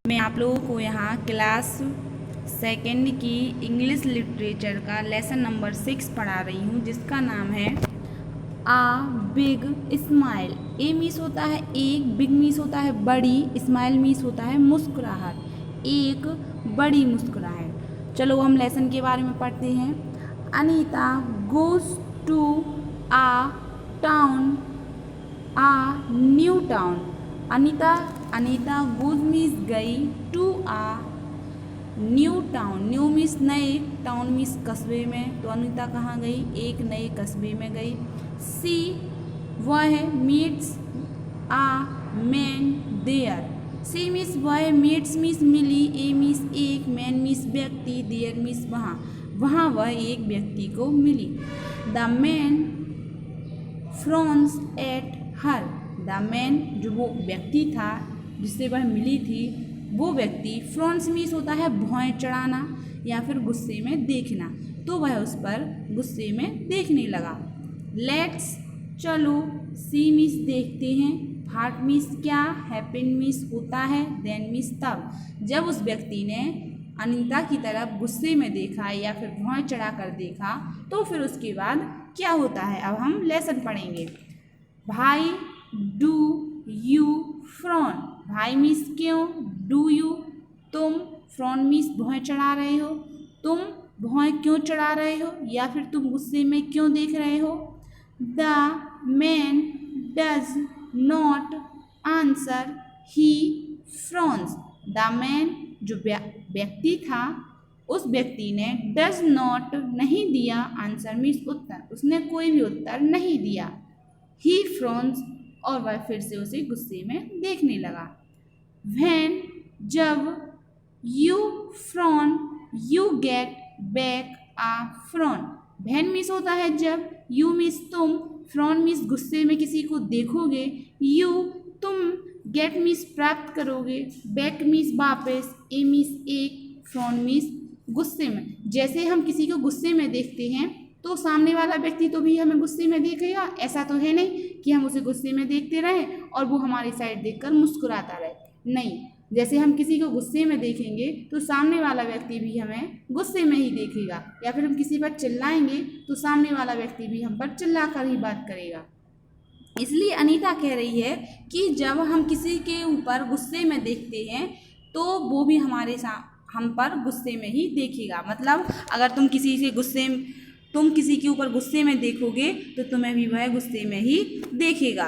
मैं आप लोगों को यहाँ क्लास सेकेंड की इंग्लिश लिटरेचर का लेसन नंबर 6 पढ़ा रही हूँ, जिसका नाम है आ बिग स्माइल। ए मीस होता है एक, बिग मीस होता है बड़ी, स्माइल मीस होता है मुस्कुराहट, एक बड़ी मुस्कुराहट। चलो हम लेसन के बारे में पढ़ते हैं। Anita goes to a town, a new town. Anita goes means गई, to a new town. New means नए, टाउन मीस कस्बे में। तो अनीता कहाँ गई? एक नए कस्बे में गई। सी वह मीट्स आ मैन देयर। सी मीस वह, मीट्स मीस मिली, ए मीस एक, मैन मीस व्यक्ति, देयर मीस वहाँ। वहाँ वह एक व्यक्ति को मिली। The man frowns at her. The man जो वो व्यक्ति था जिससे वह मिली थी, वो व्यक्ति, फ्रॉन्स मीस होता है भौं चढ़ाना या फिर गुस्से में देखना, तो वह उस पर गुस्से में देखने लगा। लेट्स चलो, सी मीस देखते हैं, हार्ट मीस क्या, हैपन मीस होता है, देन मीस तब। जब उस व्यक्ति ने अनीता की तरफ गुस्से में देखा या फिर भौं चढ़ा कर देखा, तो फिर उसके बाद क्या होता है, अब हम लेसन पढ़ेंगे। भाई डू यू फ्रॉन। भाई मीस क्यों, डू यू तुम, फ्रॉन मीस भौं चढ़ा रहे हो, तुम भौं क्यों चढ़ा रहे हो या फिर तुम गुस्से में क्यों देख रहे हो। The man does not answer, he Fronx. The man जो व्यक्ति था, उस व्यक्ति ने डज नॉट नहीं दिया, आंसर मीन्स उत्तर, उसने कोई भी उत्तर नहीं दिया। ही फ्रॉन्स, और वह फिर से उसे गुस्से में देखने लगा। व्हेन जब, you frown you get back a frown. When means होता है जब, यू मीस तुम, फ्रॉन मीस गुस्से में किसी को देखोगे, यू तुम, गेट मीस प्राप्त करोगे, बैक मीस वापस, ए मीस एक, फ्रॉन मीस गुस्से में। जैसे हम किसी को गुस्से में देखते हैं तो सामने वाला व्यक्ति तो भी हमें गुस्से में देखेगा, ऐसा तो है नहीं कि हम उसे गुस्से में देखते रहें और वो हमारी साइड देखकर मुस्कुराता रहे, नहीं। जैसे हम किसी को गुस्से में देखेंगे तो सामने वाला व्यक्ति भी हमें गुस्से में ही देखेगा, या फिर हम किसी पर चिल्लाएंगे तो सामने वाला व्यक्ति भी हम पर चिल्ला कर ही बात करेगा। इसलिए अनीता कह रही है कि जब हम किसी के ऊपर गुस्से में देखते हैं तो वो भी हम पर गुस्से में ही देखेगा। मतलब अगर तुम किसी के ऊपर गुस्से में देखोगे तो तुम्हें भी वह गुस्से में ही देखेगा।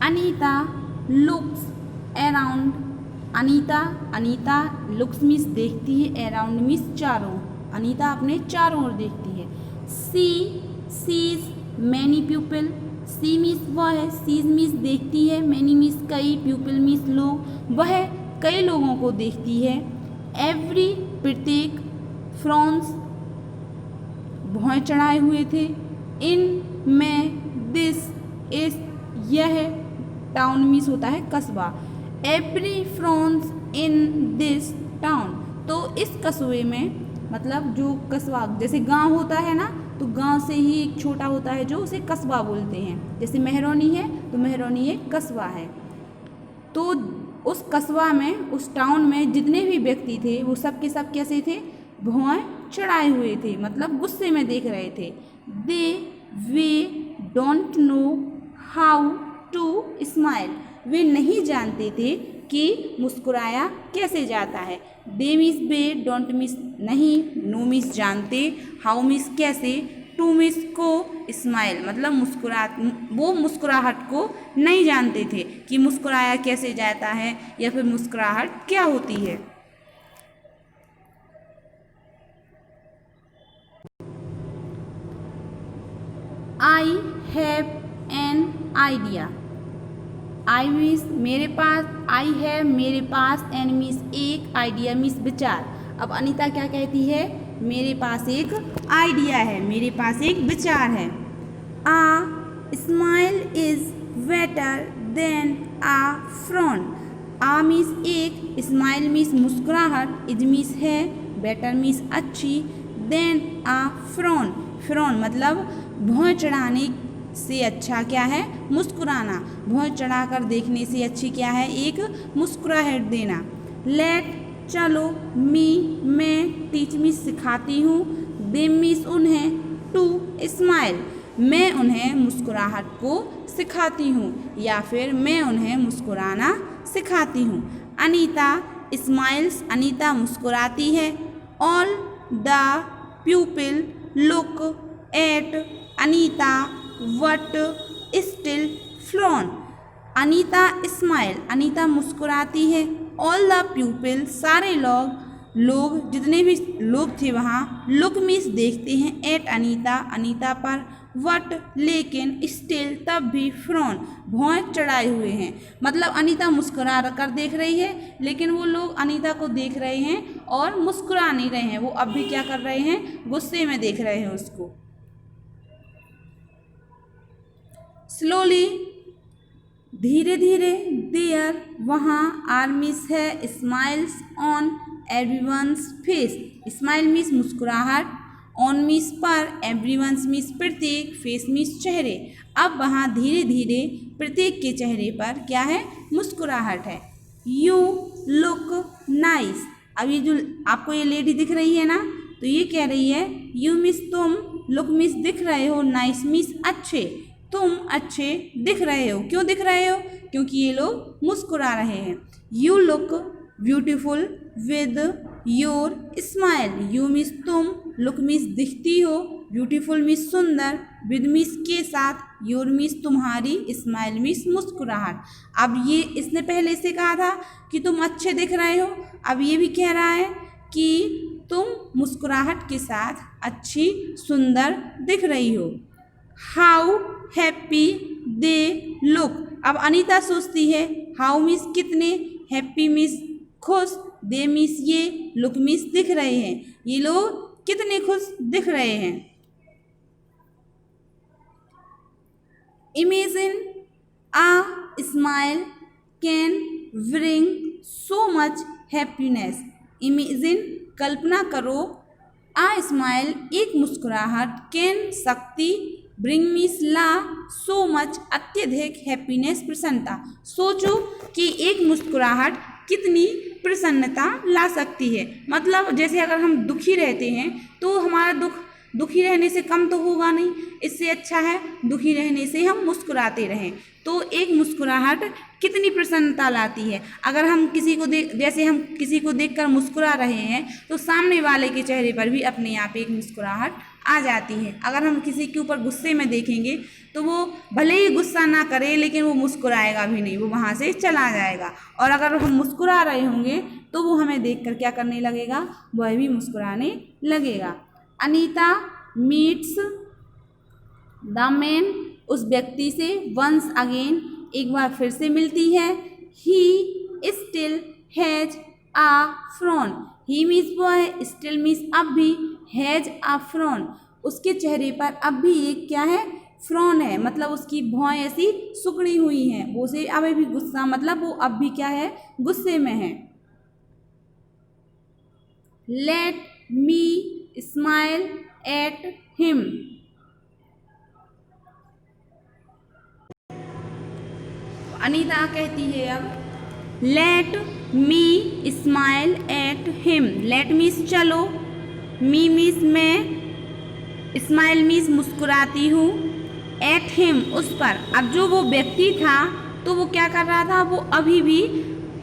Anita looks around. Anita looks means देखती है, अराउंड मीन्स चारों। अनीता अपने चारों ओर देखती है। She sees many people. She means वह, सीज मीन्स देखती है, मैनी मीन्स कई, पीपल मीन्स लोग, वह कई लोगों को देखती है। एवरी प्रत्येक, फ्रॉन्स भौं चढ़ाए हुए थे, इन में, दिस इस, यह, टाउन मीन्स होता है कस्बा। Every Fronx in this town, तो इस कस्बे में, मतलब जो कस्बा जैसे गांव होता है ना, तो गांव से ही एक छोटा होता है जो उसे कस्बा बोलते हैं। जैसे मेहरौनी है तो मेहरौनी एक कस्बा है। तो उस कस्बा में, उस टाउन में जितने भी व्यक्ति थे वो सब के सब कैसे थे, भौं चढ़ाए हुए थे, मतलब गुस्से में देख रहे थे। दे वे don't know how to smile. वे नहीं जानते थे कि मुस्कुराया कैसे जाता है। दे मीस वे, डोंट मीस नहीं, नो मीस जानते, हाउ मीस कैसे, टू मीस को, स्माइल मतलब वो मुस्कुराहट को नहीं जानते थे कि मुस्कुराया कैसे जाता है या फिर मुस्कुराहट क्या होती है। I have an idea. I means मेरे पास, आई है मेरे पास, एन मीस एक, आइडिया मीस विचार। अब अनीता क्या कहती है, मेरे पास एक आइडिया है, मेरे पास एक विचार है। A smile is better than a frown. A means एक, स्माइल मीस मुस्कुराहट, इज मीस है, बेटर मीस अच्छी, देन आ फ्रॉन, फ्रॉन मतलब भौं चढ़ाने से अच्छा क्या है? मुस्कुराना। भौं चढ़ाकर देखने से अच्छी क्या है? एक मुस्कुराहट देना। लेट चलो, मी मैं, टीच मीन्स सिखाती हूँ, देम मीन्स उन्हें, टू स्माइल मैं उन्हें मुस्कुराहट को सिखाती हूँ या फिर मैं उन्हें मुस्कुराना सिखाती हूँ। अनीता स्माइल्स अनीता मुस्कुराती है। All the pupil look at Anita but still frown। Anita smile Anita मुस्कुराती है। ऑल द pupil सारे लोग जितने भी लोग थे वहाँ लुक मीन्स देखते हैं एट अनीता अनीता पर, वट लेकिन, स्टिल तब भी, फ्रॉन भौं चढ़ाए हुए हैं। मतलब अनीता मुस्कुरा कर देख रही है लेकिन वो लोग अनीता को देख रहे हैं और मुस्कुरा नहीं रहे हैं, वो अब भी क्या कर रहे हैं? गुस्से में देख रहे हैं उसको। स्लोली धीरे धीरे, देयर वहाँ, आर्मीस है, smiles on everyone's face smile means मुस्कुराहट, ऑन मीन्स पर, एवरीवन्स मीन्स प्रत्येक, फेस मीन्स चेहरे। अब वहाँ धीरे धीरे प्रत्येक के चेहरे पर क्या है? मुस्कुराहट है। यू लुक नाइस अब ये जो आपको ये लेडी दिख रही है ना, तो ये कह रही है यू मीन्स तुम, लुक मीन्स दिख रहे हो, नाइस मीन्स अच्छे, तुम अच्छे दिख रहे हो। क्यों दिख रहे हो? क्योंकि ये लोग मुस्कुरा रहे हैं। You look beautiful with your smile you means तुम, लुक मीन्स दिखती हो, ब्यूटीफुल मीन्स सुंदर, विद मीन्स के साथ, योर मीन्स तुम्हारी, स्माइल मीन्स मुस्कुराहट। अब ये इसने पहले से कहा था कि तुम अच्छे दिख रहे हो, अब ये भी कह रहा है कि तुम मुस्कुराहट के साथ अच्छी सुंदर दिख रही हो। हाउ हैप्पी दे लुक अब अनीता सोचती है हाउ मीन्स कितने, हैप्पी मीन्स खुश, दे मीन्स ये, लुक मीन्स दिख रहे हैं, ये लोग कितने खुश दिख रहे हैं। Imagine a smile can bring so much happiness imagine कल्पना करो, आ स्माइल एक मुस्कुराहट, कैन शक्ति, ब्रिंग मीन्स ला, सो मच अत्यधिक, हैप्पीनेस प्रसन्नता। सोचो कि एक मुस्कुराहट कितनी प्रसन्नता ला सकती है। मतलब जैसे अगर हम दुखी रहते हैं तो हमारा दुखी रहने से कम तो होगा नहीं, इससे अच्छा है दुखी रहने से हम मुस्कुराते रहें। तो एक मुस्कुराहट कितनी प्रसन्नता लाती है। अगर हम किसी को जैसे हम किसी को देखकर मुस्कुरा रहे हैं तो सामने वाले के चेहरे पर भी अपने आप एक मुस्कुराहट आ जाती है। अगर हम किसी के ऊपर गुस्से में देखेंगे तो वो भले ही गुस्सा ना करे लेकिन वो मुस्कुराएगा भी नहीं, वो वहाँ से चला जाएगा। और अगर हम मुस्कुरा रहे होंगे तो वो हमें देखकर क्या करने लगेगा? वह भी मुस्कुराने लगेगा। अनीता मीट्स द मैन उस व्यक्ति से वंस अगेन एक बार फिर से मिलती है। He still has a frown he means boy, still means अब भी, हैज आ फ्रॉन उसके चेहरे पर अब भी एक क्या है? फ्रॉन है। मतलब उसकी भौं ऐसी सुकड़ी हुई हैं, वो से अभी भी गुस्सा, मतलब वो अब भी क्या है? गुस्से में है। Let me smile at him Anita कहती है अब late me smile at him let means चलो, मी मीन्स मैं, स्माइल मीन्स मुस्कुराती हूँ, एट हिम उस पर। अब जो वो व्यक्ति था तो वो क्या कर रहा था? वो अभी भी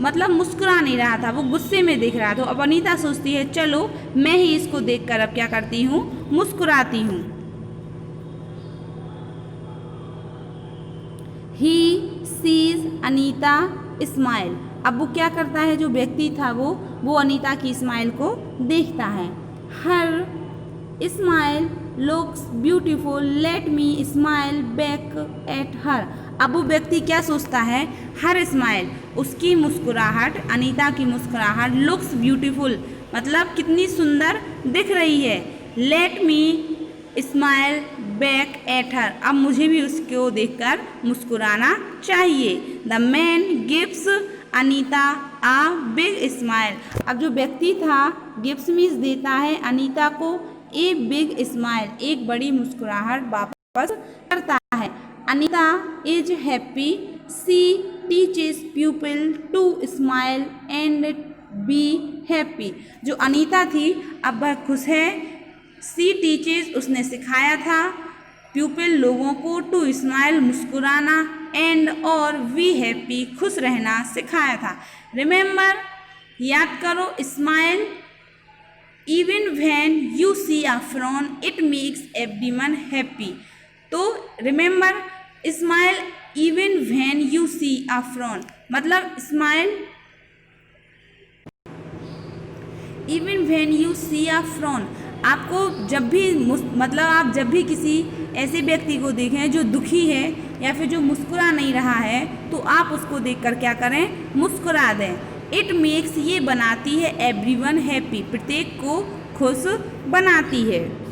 मतलब मुस्कुरा नहीं रहा था, वो गुस्से में देख रहा था। अब अनीता सोचती है चलो मैं ही इसको देखकर अब क्या करती हूँ? मुस्कुराती हूँ। ही सीज अनीता स्माइल अब वो क्या करता है? जो व्यक्ति था वो अनीता की स्माइल को देखता है। Her smile looks beautiful late me smile back at her अब वो व्यक्ति क्या सोचता है? हर स्माइल उसकी मुस्कुराहट, अनीता की मुस्कुराहट, लुक्स ब्यूटीफुल मतलब कितनी सुंदर दिख रही है। Let me smile back at her अब मुझे भी उसको देखकर मुस्कुराना चाहिए। The man gives Anita a big smile अब जो व्यक्ति था गिव्स मीन्स देता है अनीता को ए बिग स्माइल एक बड़ी मुस्कुराहट वापस करता है। Anita is happy, she teaches people to smile and be happy. जो अनीता थी अब वह खुश है, सी टीचेस उसने सिखाया था, पीपल लोगों को, टू स्माइल मुस्कुराना, एंड और वी हैप्पी खुश रहना सिखाया था। रिमेंबर याद करो, smile even when you see a frown it makes everyone happy. तो remember smile even when you see a frown, मतलब smile even when you see a frown. आपको जब भी मतलब आप जब भी किसी ऐसे व्यक्ति को देखें जो दुखी है या फिर जो मुस्कुरा नहीं रहा है, तो आप उसको देखकर क्या करें, मुस्कुरा दें। इट मेक्स ये बनाती है एवरीवन हैप्पी, प्रत्येक को खुश बनाती है।